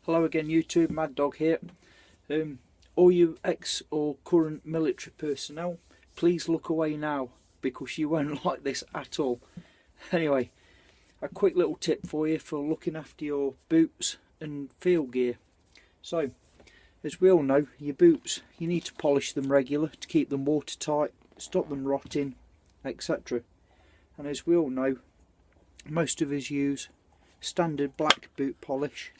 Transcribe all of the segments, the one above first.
Hello again YouTube, Mad Dog here. All you ex or current military personnel, please look away now because you won't like this at all. Anyway, a quick little tip for you for looking after your boots and field gear. So, as we all know, your boots, you need to polish them regular to keep them watertight, stop them rotting, etc. And as we all know, most of us use standard black boot polish.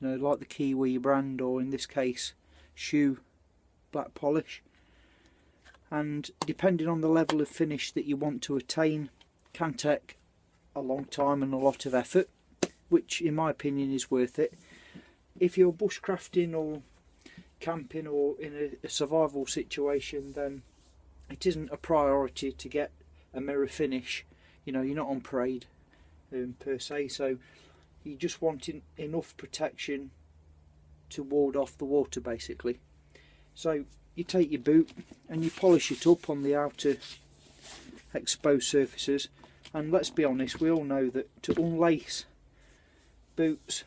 You know, like the Kiwi brand, or in this case Shoe black polish, and depending on the level of finish that you want to attain, can take a long time and a lot of effort, which in my opinion is worth it. If you're bushcrafting or camping or in a survival situation, then it isn't a priority to get a mirror finish. You know, you're not on parade per se, so you just want enough protection to ward off the water basically. So you take your boot and you polish it up on the outer exposed surfaces, and let's be honest, we all know that to unlace boots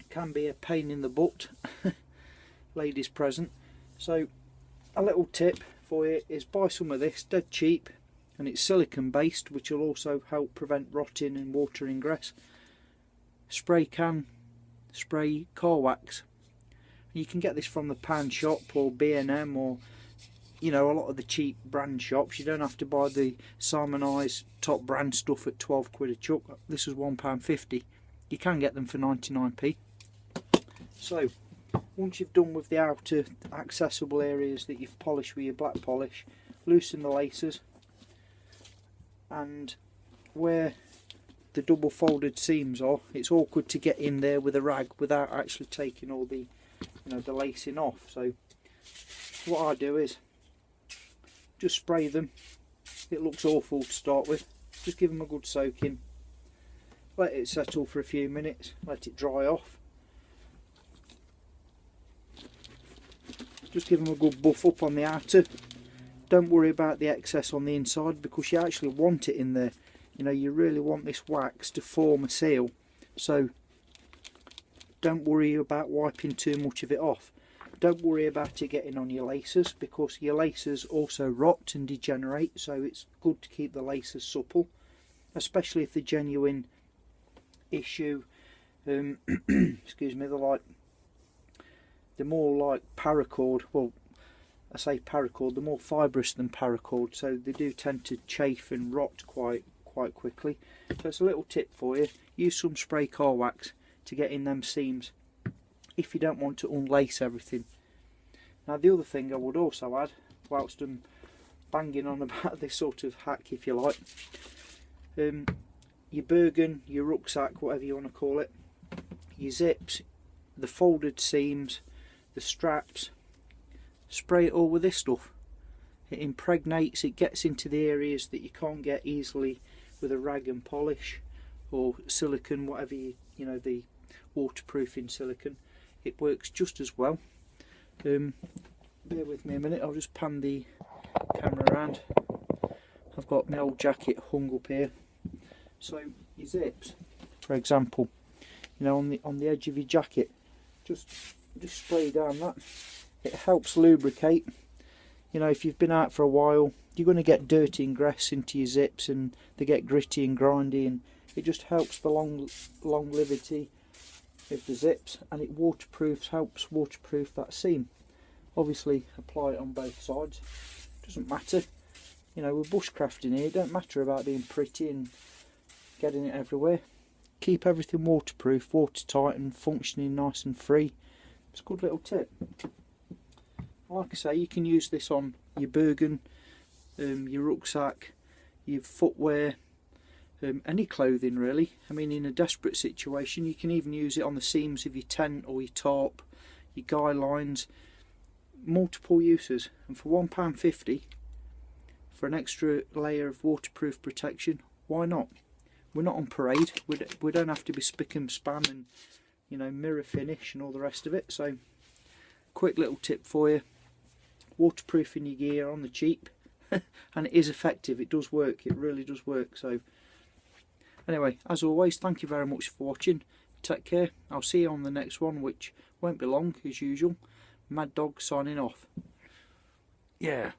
can be a pain in the butt, ladies present. So a little tip for you is buy some of this, dead cheap, and it's silicone based, which will also help prevent rotting and water ingress. Spray can, spray car wax. You can get this from the pound shop or B&M, or you know, a lot of the cheap brand shops. You don't have to buy the Simonized top brand stuff at 12 quid a chuck. This is £1.50. You can get them for 99p. So once you've done with the outer accessible areas that you've polished with your black polish, loosen the laces, and where the double folded seams are, it's awkward to get in there with a rag without actually taking all the, you know, the lacing off. So what I do is just spray them. It looks awful to start with. Just give them a good soaking, let it settle for a few minutes, let it dry off. Just give them a good buff up on the outer. Don't worry about the excess on the inside, because you actually want it in there. You know, you really want this wax to form a seal, so don't worry about wiping too much of it off. Don't worry about it getting on your laces, because your laces also rot and degenerate, so it's good to keep the laces supple, especially if the genuine issue, excuse me, they're more like paracord. Well, I say paracord, they're more fibrous than paracord, so they do tend to chafe and rot quite quickly. So it's a little tip for you: use some spray car wax to get in them seams if you don't want to unlace everything. Now the other thing I would also add, whilst I'm banging on about this sort of hack, if you like, your Bergen, your rucksack, whatever you want to call it, your zips, the folded seams, the straps, spray it all with this stuff. It impregnates, it gets into the areas that you can't get easily with a rag and polish or silicone, whatever you know, the waterproofing silicone. It works just as well. Bear with me a minute, I'll just pan the camera around. I've got my old jacket hung up here. So your zips, for example, you know, on the edge of your jacket, just spray down that. It helps lubricate. You know, if you've been out for a while, you're going to get dirt ingress into your zips and they get gritty and grindy, and it just helps the longevity of the zips, and it helps waterproof that seam. Obviously apply it on both sides, doesn't matter. You know, we're bushcrafting here, it don't matter about being pretty and getting it everywhere. Keep everything waterproof, watertight and functioning nice and free. It's a good little tip. Like I say, you can use this on your Bergen, your rucksack, your footwear, any clothing really. I mean, in a desperate situation you can even use it on the seams of your tent or your tarp, your guy lines. Multiple uses, and for £1.50 for an extra layer of waterproof protection, why not? We're not on parade, we don't have to be spick and span and, you know, mirror finish and all the rest of it. So quick little tip for you: waterproofing your gear on the cheap and it is effective, it does work, it really does work. So anyway, as always, thank you very much for watching. take care. I'll see you on the next one, which won't be long as usual. Mad Dog signing off. Yeah.